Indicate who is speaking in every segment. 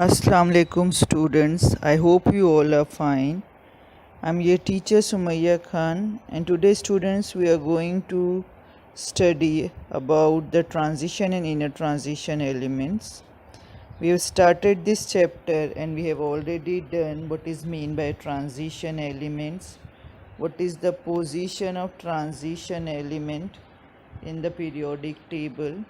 Speaker 1: Assalamu alaikum students. I hope you all are fine. I'm your teacher Sumayya Khan, and today students we are going to study about the transition and inner transition elements. We have started this chapter and we have already done what is mean by transition elements, what is the position of transition element in the periodic table,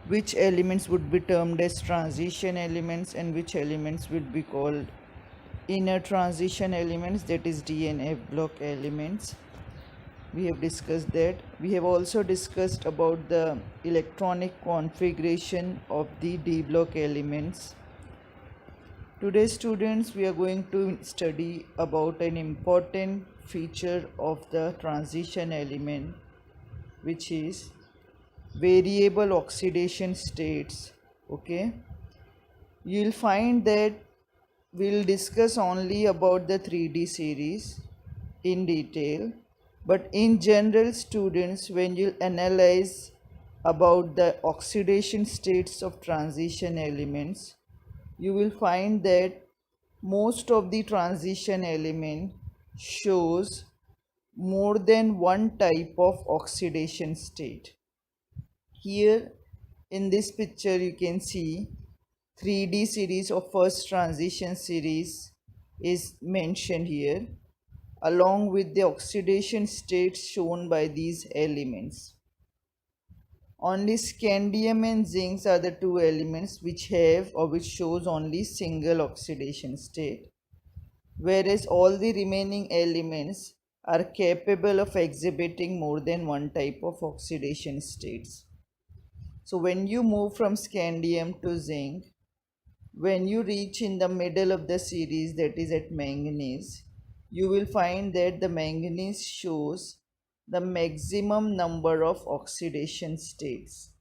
Speaker 1: which elements would be termed as transition elements and which elements would be called inner transition elements, that is D and F block elements. We have discussed that. We have also discussed about the electronic configuration of the D block elements. Today students we are going to study about an important feature of the transition element, which is variable oxidation states. Okay, you'll find that we'll discuss only about the 3D series in detail, but in general students, when you analyze about the oxidation states of transition elements, you will find that most of the transition element shows more than one type of oxidation state. Here in this picture you can see 3D series of first transition series is mentioned here, along with the oxidation states shown by these elements. Only scandium and zinc are the two elements which have or which shows only single oxidation state, whereas all the remaining elements are capable of exhibiting more than one type of oxidation states. So when you move from scandium to zinc, when you reach in the middle of the series, that is at manganese, you will find that the manganese shows the maximum number of oxidation states,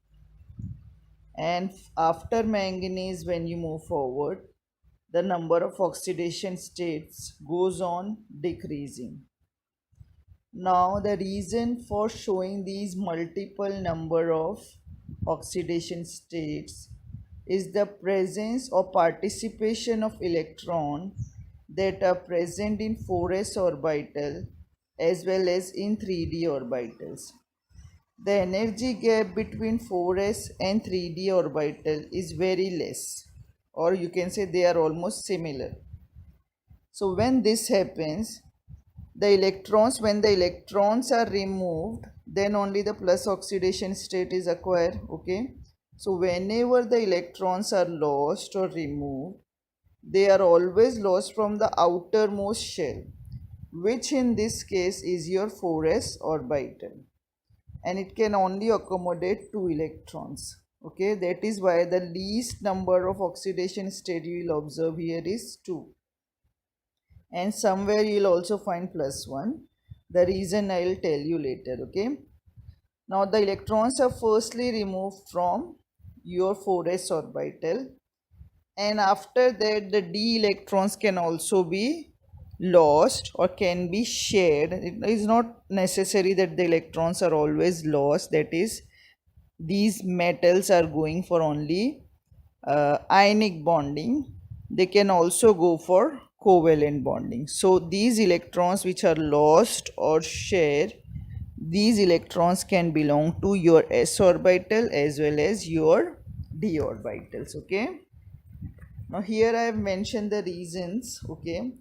Speaker 1: and after manganese when you move forward, the number of oxidation states goes on decreasing. Now the reason for showing these multiple number of oxidation states is the presence or participation of electron that are present in 4s orbital as well as in 3D orbitals. The energy gap between 4s and 3D orbital is very less, or you can say they are almost similar. So when this happens, when the electrons are removed, then only the plus oxidation state is acquired. Okay, so whenever the electrons are lost or removed, they are always lost from the outermost shell, which in this case is your 4s orbital, and it can only accommodate 2 electrons. Okay, that is why the least number of oxidation state you will observe here is 2, and somewhere you will also find +1. The reason I will tell you later. Okay, now the electrons are firstly removed from your 4s orbital, and after that the d electrons can also be lost or can be shared. It is not necessary that the electrons are always lost, that is these metals are going for only ionic bonding. They can also go for covalent bonding. So these electrons which are lost or shared, these electrons can belong to your s orbital as well as your d orbitals. Okay, now here I have mentioned the reasons. Okay,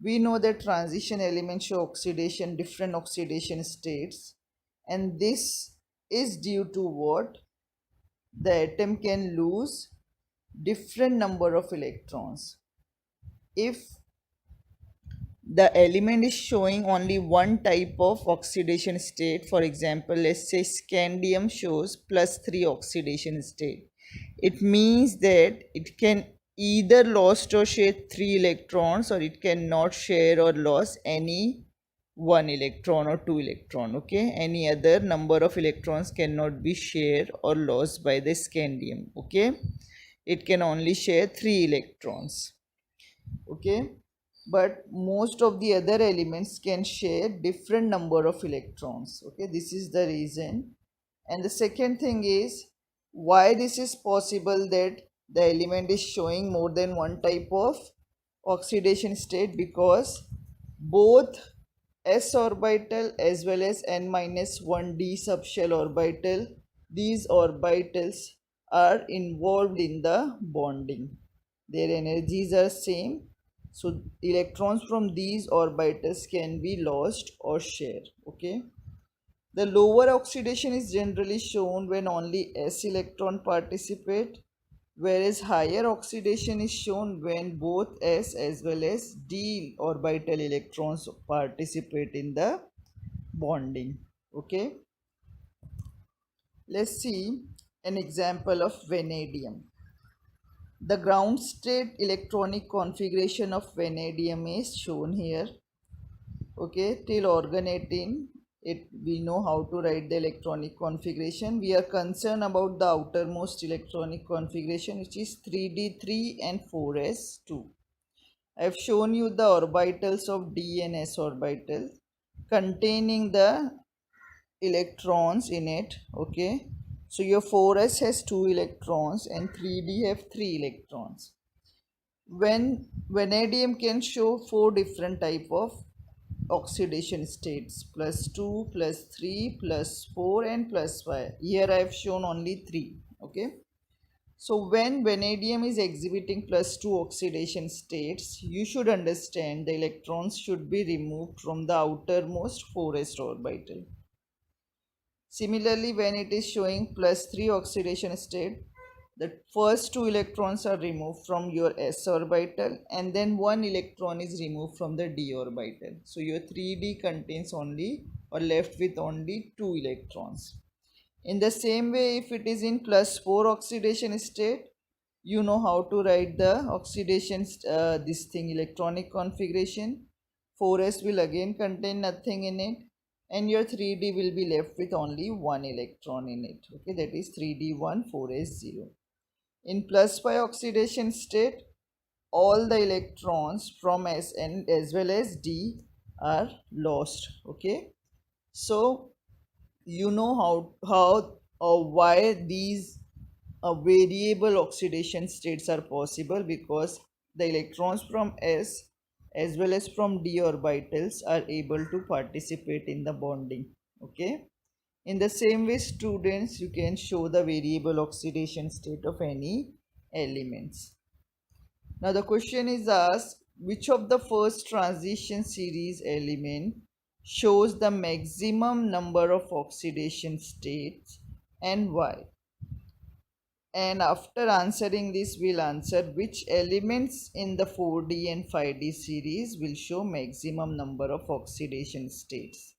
Speaker 1: we know that transition elements show oxidation, different oxidation states, and this is due to what? The atom can lose different number of electrons. If the element is showing only one type of oxidation state, for example, let's say scandium shows +3 oxidation state, it means that it can either lost or share 3 electrons, or it cannot share or lose any 1 electron or 2 electron. Okay, any other number of electrons cannot be shared or lost by the scandium. Okay, it can only share 3 electrons. Okay, but most of the other elements can share different number of electrons. Okay, this is the reason. And the second thing is why this is possible, that the element is showing more than one type of oxidation state, because both s orbital as well as n minus 1 d subshell orbital, these orbitals are involved in the bonding. Their energies are same, so electrons from these orbitals can be lost or shared. Okay, the lower oxidation is generally shown when only s electron participate, whereas higher oxidation is shown when both s as well as d orbital electrons participate in the bonding. Okay, let's see an example of vanadium. The ground state electronic configuration of vanadium is shown here. Okay, till organ 18 we know how to write the electronic configuration. We are concerned about the outermost electronic configuration, which is 3d3 and 4s2. I have shown you the orbitals of d and s orbital containing the electrons in it. Okay, so your 4s has 2 electrons and 3d have 3 electrons. When vanadium can show 4 different type of oxidation states, +2, +3, +4 and +5. Here I have shown only 3. Okay, so when vanadium is exhibiting +2 oxidation states, you should understand the electrons should be removed from the outermost 4s orbital. Similarly, when it is showing +3 oxidation state, the first 2 electrons are removed from your s orbital and then 1 electron is removed from the d orbital. So your 3d contains only or left with only 2 electrons. In the same way, if it is in +4 oxidation state, you know how to write the oxidation this thing electronic configuration. 4s will again contain nothing in it, and your 3d will be left with only 1 electron in it. Okay, that is 3d1 4s0. In +5 oxidation state, all the electrons from s and as well as d are lost. Okay, so you know how or why these variable oxidation states are possible, because the electrons from s as well as from d orbitals are able to participate in the bonding. Okay, in the same way, students, you can show the variable oxidation state of any elements. Now the question is asked, which of the first transition series element shows the maximum number of oxidation states and why? And after answering this, we'll answer which elements in the 4d and 5d series will show maximum number of oxidation states.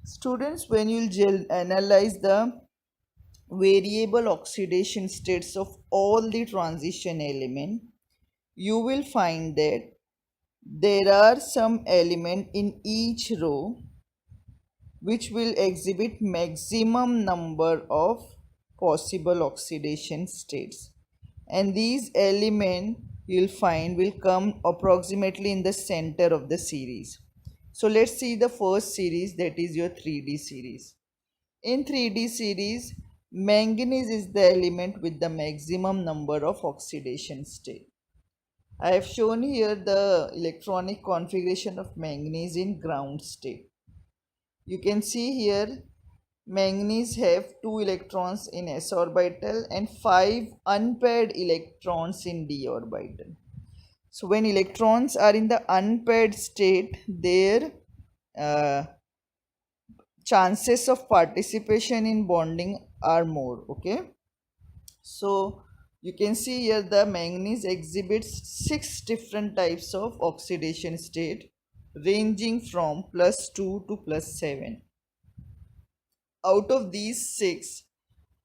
Speaker 1: Students, when you'll analyze the variable oxidation states of all the transition element, you will find that there are some element in each row which will exhibit maximum number of possible oxidation states, and these element you'll find will come approximately in the center of the series. So let's see the first series, that is your 3d series. In 3d series, manganese is the element with the maximum number of oxidation state. I have shown here the electronic configuration of manganese in ground state. You can see here manganese have 2 electrons in s orbital and 5 unpaired electrons in d orbital. So when electrons are in the unpaired state, their uh, chances of participation in bonding are more. Okay, so you can see here the manganese exhibits 6 different types of oxidation state ranging from +2 to +7. Out of these 6,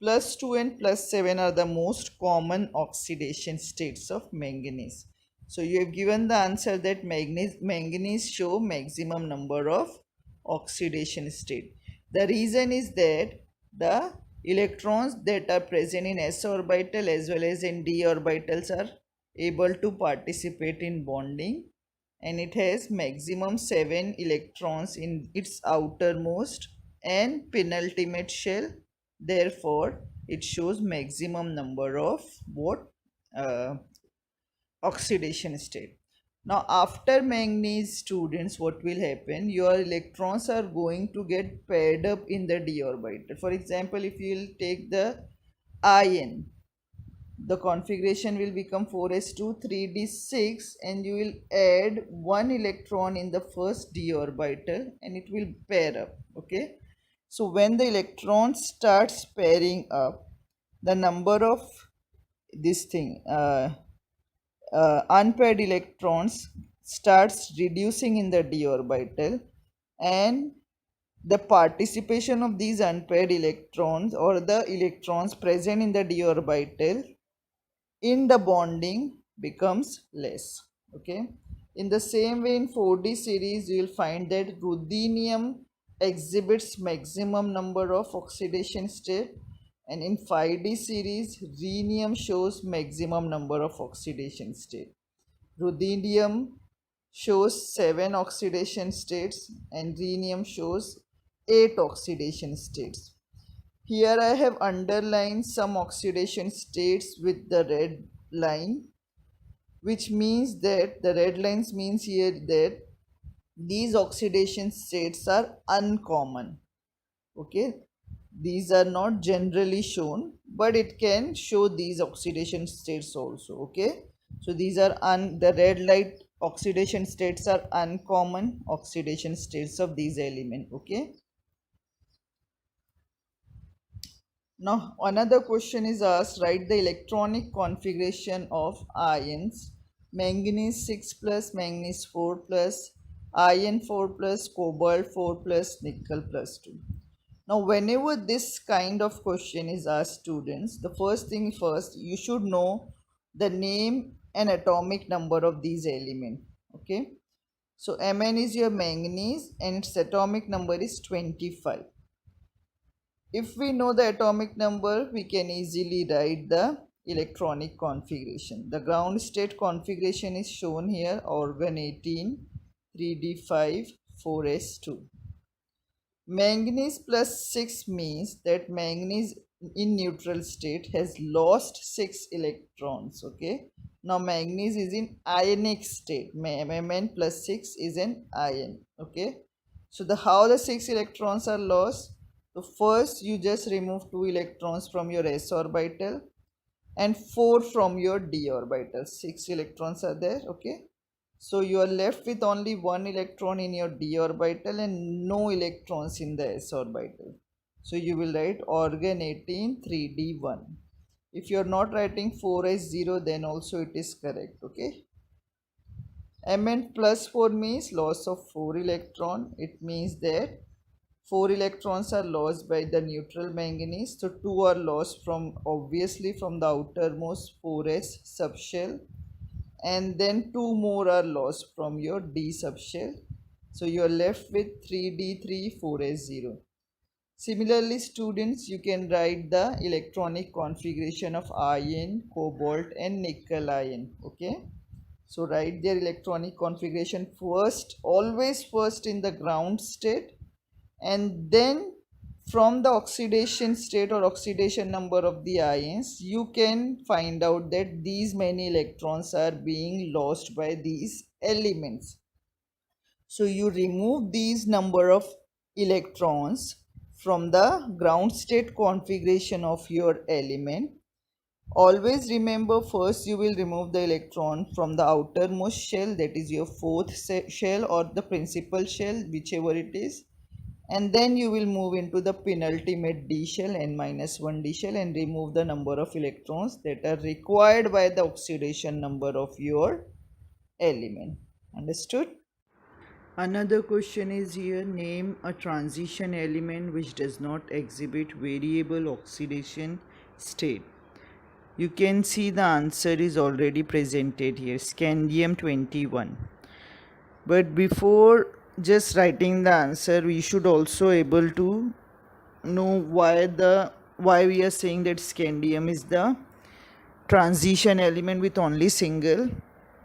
Speaker 1: +2 and +7 are the most common oxidation states of manganese. So you have given the answer that manganese show maximum number of oxidation state. The reason is that the electrons that are present in s orbital as well as in d orbitals are able to participate in bonding, and it has maximum 7 electrons in its outermost and penultimate shell. Therefore, it shows maximum number of what uh, oxidation state. Now after manganese, students, what will happen, your electrons are going to get paired up in the d orbital. For example, if you will take the iron, the configuration will become 4s2 3d6, and you will add one electron in the first d orbital and it will pair up. Okay, so when the electron starts pairing up, the number of this thing unpaired electrons starts reducing in the d orbital, and the participation of these unpaired electrons or the electrons present in the d orbital in the bonding becomes less. Okay, in the same way, in 4d series you will find that ruthenium exhibits maximum number of oxidation state, and in 5d series rhenium shows maximum number of oxidation state. Ruthenium shows 7 oxidation states and rhenium shows 8 oxidation states. Here I have underlined some oxidation states with the red line, which means that the red lines means here that these oxidation states are uncommon. Okay, these are not generally shown, but it can show these oxidation states also. Okay, so these are the red light oxidation states are uncommon oxidation states of these elements. Okay, now another question is asked, write the electronic configuration of ions manganese 6 plus, manganese 4 plus, iron 4 plus, cobalt 4 plus, nickel plus 2. Now whenever this kind of question is asked, students, the first thing first, you should know the name and atomic number of these elements. Okay, so Mn is your manganese and its atomic number is 25. If we know the atomic number, we can easily write the electronic configuration. The ground state configuration is shown here, organ 18, 3d5, 4s2. Manganese plus 6 means that manganese in neutral state has lost 6 electrons. Okay, now manganese is in ionic state. Mn plus 6 is an ion. Okay, so how the 6 electrons are lost? So first you just remove 2 electrons from your s orbital and 4 from your d orbital. 6 electrons are there. Okay, so you are left with only 1 electron in your d orbital and no electrons in the s orbital. So you will write organ 18 3d1. If you are not writing 4s0, then also it is correct. Okay, Mn plus 4 means loss of 4 electron. It means that 4 electrons are lost by the neutral manganese, so 2 are lost from obviously from the outermost 4s subshell, and then 2 more are lost from your d subshell. So you are left with 3d3 4s0. Similarly, students, you can write the electronic configuration of iron, cobalt and nickel ion. Okay, so write their electronic configuration first, always first in the ground state, and then from the oxidation state or oxidation number of the ions, you can find out that these many electrons are being lost by these elements. So you remove these number of electrons from the ground state configuration of your element. Always remember, first you will remove the electron from the outermost shell, that is your fourth shell or the principal shell, whichever it is, and then you will move into the penultimate d shell, n-1 d shell, and remove the number of electrons that are required by the oxidation number of your element. Understood? Another question is here, name a transition element which does not exhibit variable oxidation state. You can see the answer is already presented here, scandium 21. But before just writing the answer, we should also able to know why we are saying that scandium is the transition element with only single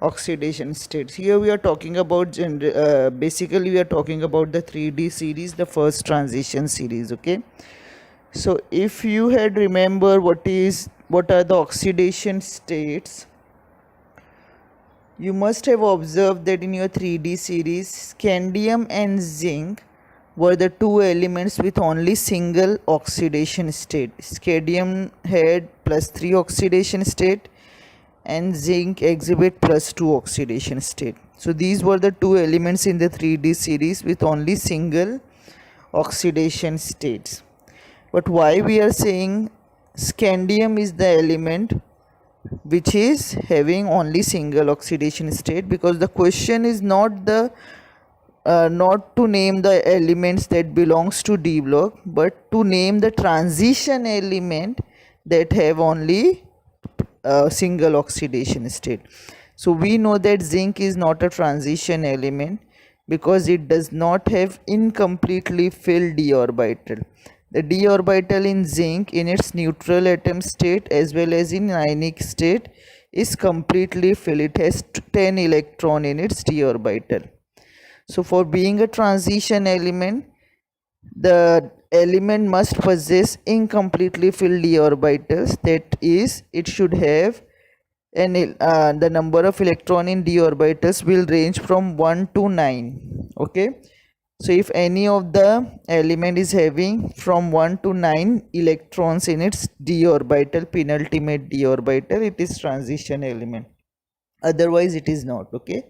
Speaker 1: oxidation states. Here we are talking about basically we are talking about the 3d series, the first transition series. Okay, So if you had remember what are the oxidation states, you must have observed that in your 3D series, scandium and zinc were the two elements with only single oxidation state. Scandium had +3 oxidation state and zinc exhibit +2 oxidation state. So these were the two elements in the 3D series with only single oxidation states. But why we are saying scandium is the element which is having only single oxidation state? Because the question is not to name the elements that belongs to D block, but to name the transition element that have only single oxidation state. So we know that zinc is not a transition element because it does not have incompletely filled d orbital. The d orbital in zinc in its neutral atom state as well as in ionic state is completely filled. It has 10 electron in its d orbital. So for being a transition element, the element must possess incompletely filled d orbitals. That is, it should have the number of electron in d orbitals will range from 1 to 9. Okay, so if any of the element is having from 1 to 9 electrons in its d orbital, penultimate d orbital, it is transition element, otherwise it is not. Okay,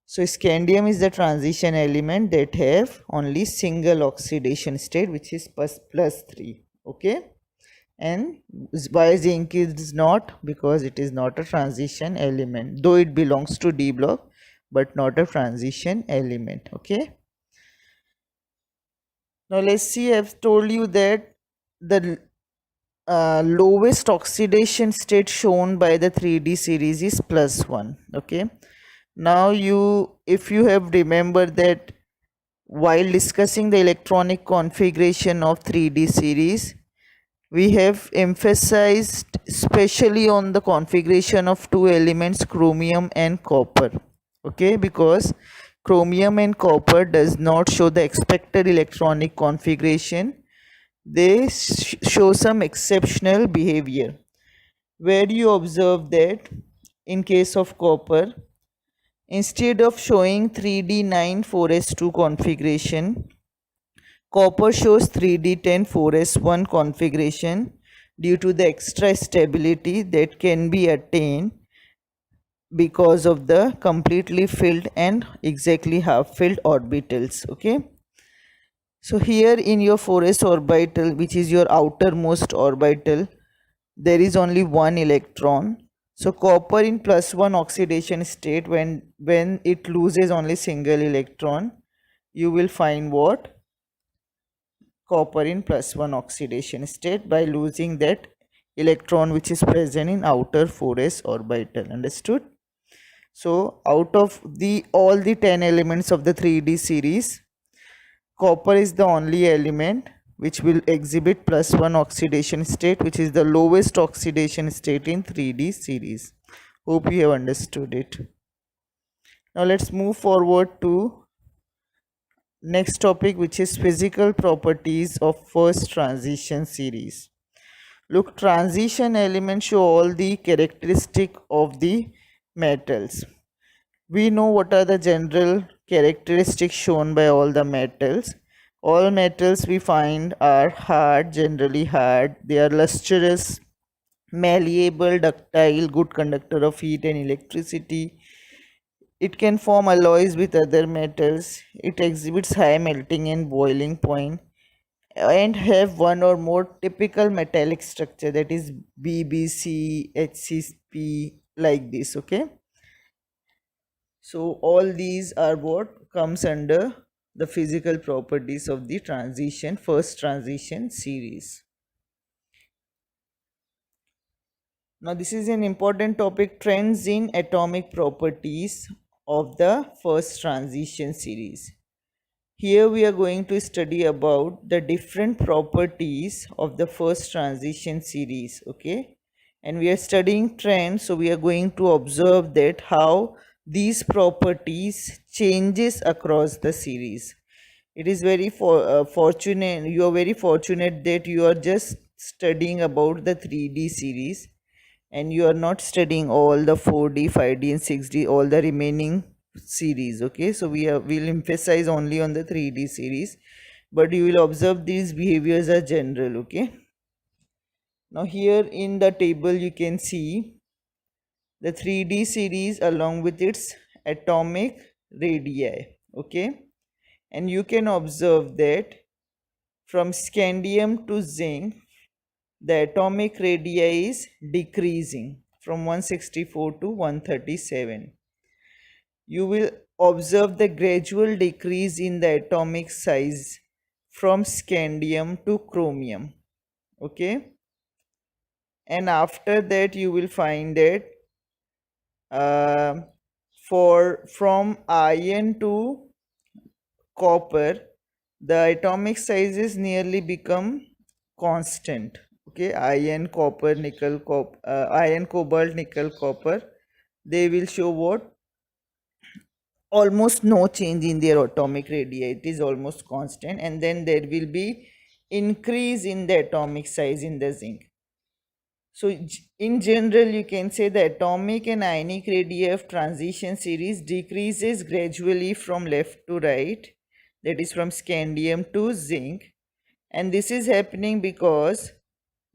Speaker 1: so scandium is the transition element that have only single oxidation state, which is +3. Okay, and why zinc is not? Because it is not a transition element, though it belongs to D block, but not a transition element. Okay, now let's see, I've told you that the lowest oxidation state shown by the 3D series is +1. Okay, now if you have remembered that while discussing the electronic configuration of 3D series, we have emphasized especially on the configuration of two elements, chromium and copper. Okay, because chromium and copper does not show the expected electronic configuration. They show some exceptional behavior, where you observe that in case of copper, instead of showing 3D9 4s2 configuration, copper shows 3D10 4s1 configuration due to the extra stability that can be attained because of the completely filled and exactly half filled orbitals. Okay, so here in your 4s orbital, which is your outermost orbital, there is only one electron. So copper in +1 oxidation state, when it loses only single electron, you will find what? Copper in +1 oxidation state by losing that electron which is present in outer 4s orbital. Understood? So out of all the 10 elements of the 3D series, copper is the only element which will exhibit +1 oxidation state, which is the lowest oxidation state in 3D series. Hope you have understood it. Now let's move forward to next topic, which is physical properties of first transition series. Look, transition elements show all the characteristic of the metals. We know what are the general characteristics shown by all the metals. All metals we find are hard, generally hard. They are lustrous, malleable, ductile, good conductor of heat and electricity. It can form alloys with other metals. It exhibits high melting and boiling point and have one or more typical metallic structure, that is BBC, HCP, like this. Okay, so all these are what comes under the physical properties of the first transition series. Now this is an important topic, trends in atomic properties of the first transition series. Here we are going to study about the different properties of the first transition series. Okay, and we are studying trends, so we are going to observe that how these properties changes across the series. It is very fortunate, you are very fortunate that you are just studying about the 3D series and you are not studying all the 4D, 5D and 6D, all the remaining series. Okay, so we'll emphasize only on the 3D series, but you will observe these behaviors are general. Okay, now here in the table you can see the 3D series along with its atomic radii. Okay, and you can observe that from scandium to zinc the atomic radii is decreasing from 164 to 137. You will observe the gradual decrease in the atomic size from scandium to chromium. Okay, and after that you will find that uh, from iron to copper the atomic sizes nearly become constant. Okay, iron, copper, nickel, iron, cobalt, nickel, copper, they will show what, almost no change in their atomic radii. It is almost constant, and then there will be increase in the atomic size in the zinc. So in general you can say the atomic and ionic radii of transition series decreases gradually from left to right, that is from scandium to zinc. And this is happening because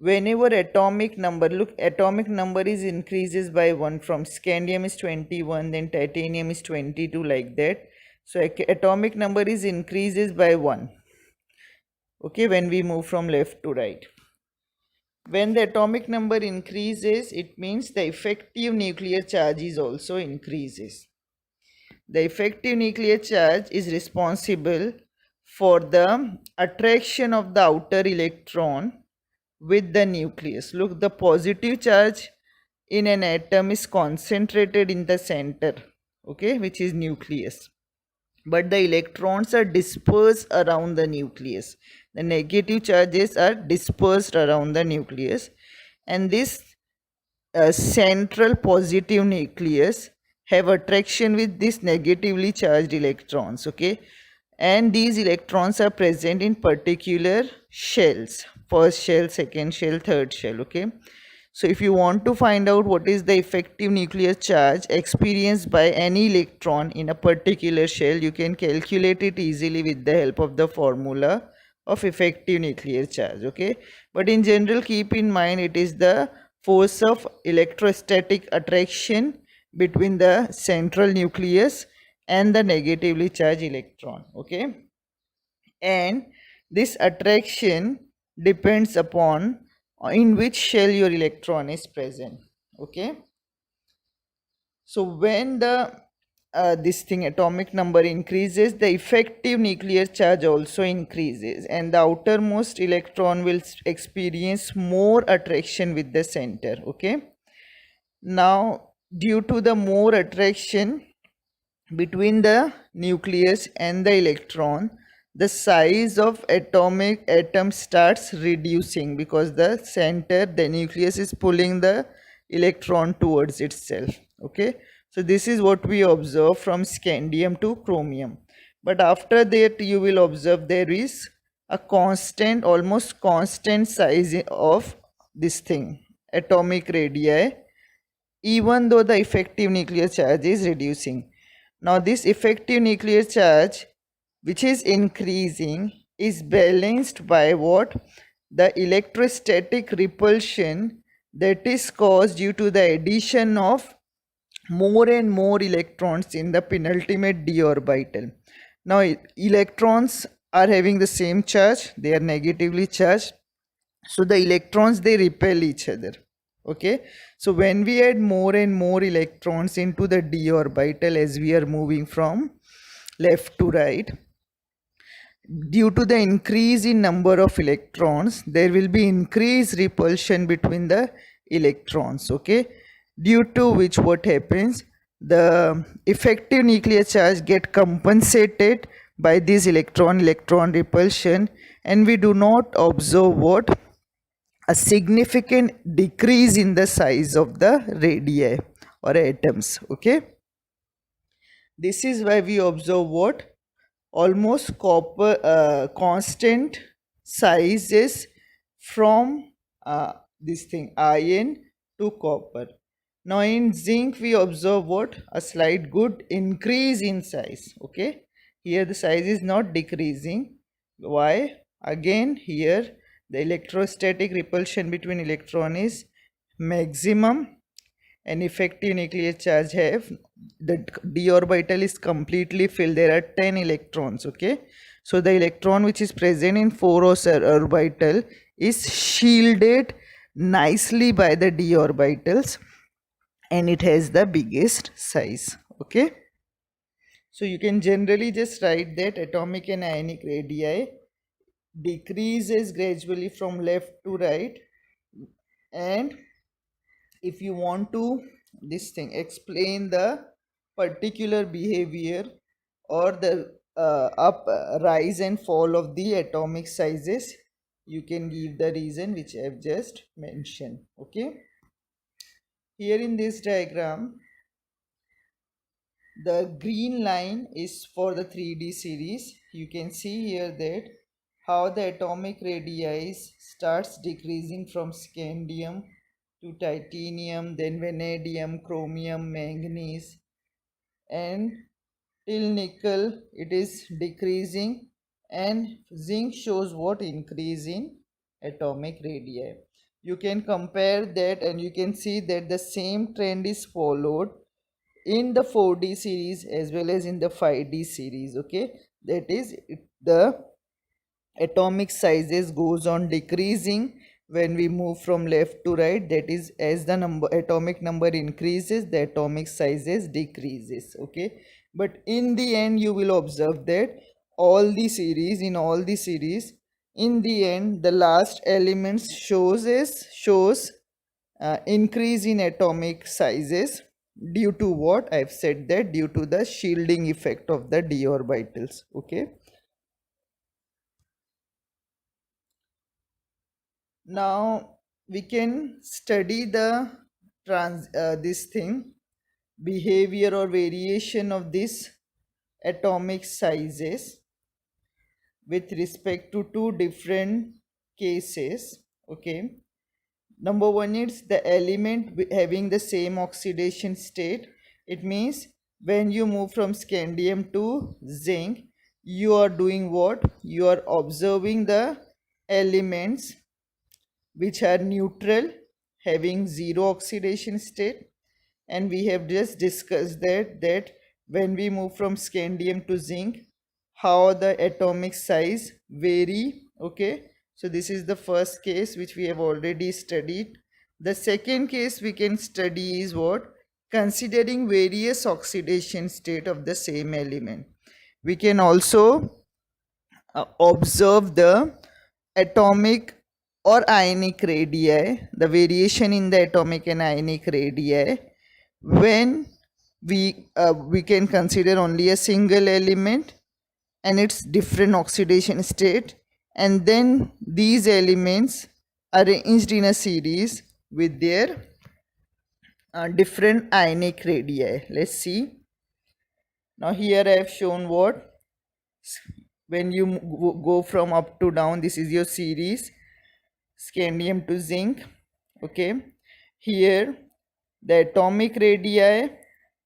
Speaker 1: whenever atomic number, look, atomic number is increases by 1, from scandium is 21, then titanium is 22, like that. So atomic number is increases by 1. Okay, when we move from left to right, when the atomic number increases, it means the effective nuclear charge is also increases. The effective nuclear charge is responsible for the attraction of the outer electron with the nucleus. Look, the positive charge in an atom is concentrated in the center, okay, which is nucleus, but the electrons are dispersed around the nucleus. The negative charges are dispersed around the nucleus, and this central positive nucleus have attraction with these negatively charged electrons. Okay, and these electrons are present in particular shells, first shell, second shell, third shell. Okay, so if you want to find out what is the effective nuclear charge experienced by any electron in a particular shell, you can calculate it easily with the help of the formula of effective nuclear charge. Okay, but in general keep in mind it is the force of electrostatic attraction between the central nucleus and the negatively charged electron. Okay, and this attraction depends upon in which shell your electron is present. Okay, so when the this thing atomic number increases, the effective nuclear charge also increases, and the outermost electron will experience more attraction with the center. Okay, now due to the more attraction between the nucleus and the electron, the size of atomic atom starts reducing because the center, the nucleus, is pulling the electron towards itself. Okay, so this is what we observe from scandium to chromium. But after that you will observe there is a constant, almost constant size of this thing, atomic radii, even though the effective nuclear charge is reducing. Now this effective nuclear charge, which is increasing, is balanced by what? The electrostatic repulsion that is caused due to the addition of more and more electrons in the penultimate d orbital. Now electrons are having the same charge, they are negatively charged, so the electrons, they repel each other. Okay, so when we add more and more electrons into the d orbital as we are moving from left to right, due to the increase in number of electrons, there will be increased repulsion between the electrons. Okay, due to which what happens, the effective nuclear charge get compensated by this electron repulsion, and we do not observe what, a significant decrease in the size of the radii or atoms. Okay, this is why we observe what, almost constant sizes from this thing iron to copper. Now in zinc we observe what? A slight good increase in size. Okay, here the size is not decreasing. Why? Again here the electrostatic repulsion between electron is maximum, and effective nuclear charge have the d orbital is completely filled. There are 10 electrons. Okay, so the electron which is present in 4s orbital is shielded nicely by the d orbitals, and it has the biggest size. Okay, so you can generally just write that atomic and ionic radii decreases gradually from left to right. And if you want to this thing explain the particular behavior or the rise and fall of the atomic sizes, you can give the reason which I have just mentioned. Okay, here in this diagram the green line is for the 3D series. You can see here that how the atomic radii starts decreasing from scandium to titanium, then vanadium, chromium, manganese, and till nickel it is decreasing, and zinc shows what? Increase in atomic radii. You can compare that and you can see that the same trend is followed in the 4D series as well as in the 5D series. Okay, that is the atomic sizes goes on decreasing when we move from left to right. That is, as the atomic number increases, the atomic sizes decreases. Okay, but in the end you will observe that all the series in the end the last elements shows increase in atomic sizes. Due to what? I've said that due to the shielding effect of the d orbitals. Okay, now we can study the this thing behavior or variation of this atomic sizes with respect to two different cases. Okay, number one is the element having the same oxidation state. It means when you move from scandium to zinc, you are doing what? You are observing the elements which are neutral, having zero oxidation state. And we have just discussed that when we move from scandium to zinc, how the atomic size vary. Okay, so this is the first case which we have already studied. The second case we can study is what? Considering various oxidation state of the same element, we can also observe the atomic or ionic radii, the variation in the atomic and ionic radii, when we can consider only a single element and its different oxidation state, and then these elements arranged in a series with their different ionic radii. Let's see. Now here I have shown what? When you go from up to down, this is your series scandium to zinc. Okay, here the atomic radii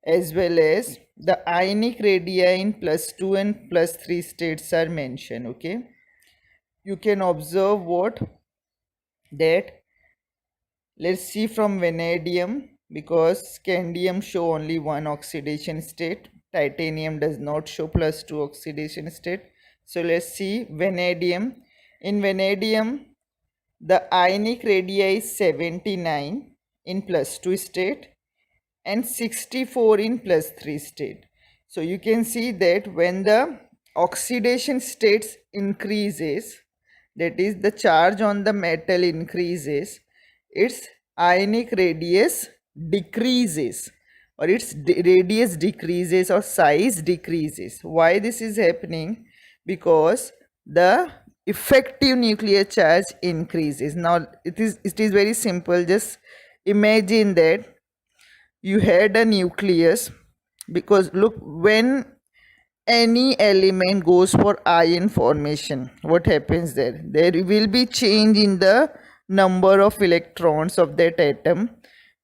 Speaker 1: as well as the ionic radii in +2 and +3 states are mentioned. Okay, you can observe what? That let's see from vanadium, because scandium show only one oxidation state, titanium does not show +2 oxidation state. So let's see vanadium. In vanadium the ionic radii is 79 in +2 state and 64 in +3 state. So you can see that when the oxidation states increases, that is the charge on the metal increases, its ionic radius decreases, or its radius decreases or size decreases. Why this is happening? Because the effective nuclear charge increases. Now it is very simple. Just imagine that you had a nucleus, because look, when any element goes for ion formation, what happens there? There will be change in the number of electrons of that atom,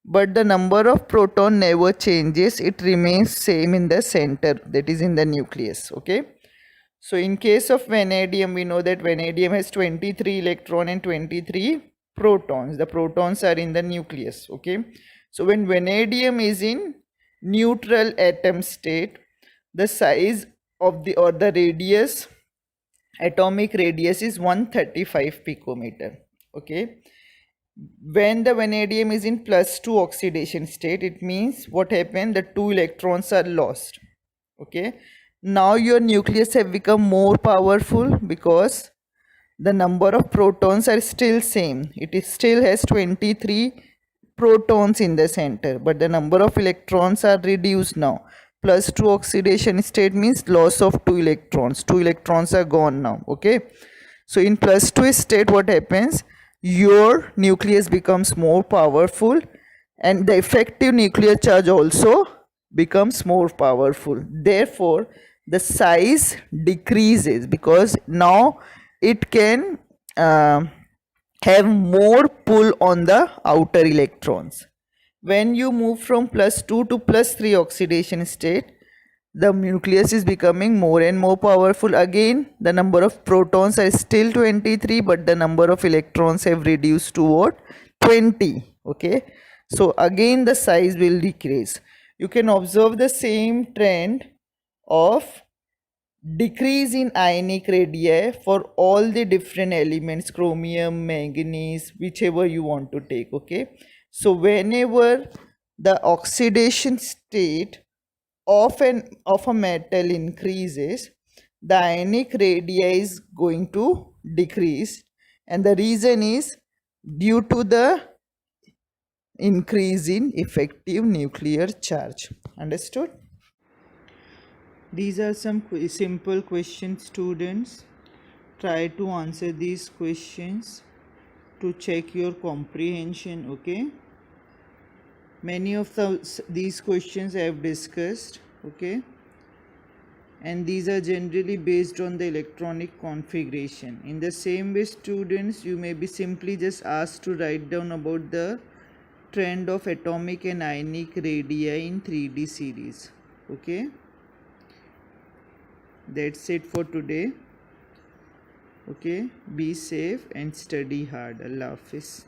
Speaker 1: but the number of proton never changes. It remains same in the center, that is in the nucleus. Okay, so in case of vanadium, we know that vanadium has 23 electron and 23 protons. The protons are in the nucleus. Okay, so when vanadium is in neutral atom state, the size of the radius, atomic radius, is 135 picometer. Okay, when the vanadium is in +2 oxidation state, it means what happened, the 2 electrons are lost. Okay, now your nucleus have become more powerful because the number of protons are still same. It is still has 23 protons in the center, but the number of electrons are reduced now. +2 oxidation state means loss of 2 electrons. 2 electrons are gone now. Okay, so in +2 state, what happens, your nucleus becomes more powerful and the effective nuclear charge also becomes more powerful. Therefore the size decreases because now it can have more pull on the outer electrons. When you move from +2 to +3 oxidation state, the nucleus is becoming more and more powerful. Again, the number of protons are still 23, but the number of electrons have reduced to what, 20. Okay, so again the size will decrease. You can observe the same trend of decrease in ionic radii for all the different elements, chromium, manganese, whichever you want to take. Okay, so whenever the oxidation state of a metal increases, the ionic radii is going to decrease, and the reason is due to the increase in effective nuclear charge. Understood? These are some simple questions, students. Try to answer these questions to check your comprehension. Okay, many of these questions I have discussed. Okay, and these are generally based on the electronic configuration. In the same way, students, you may be simply just asked to write down about the trend of atomic and ionic radii in 3D series. Okay, that's it for today. Okay, be safe and study hard. Allah Hafiz.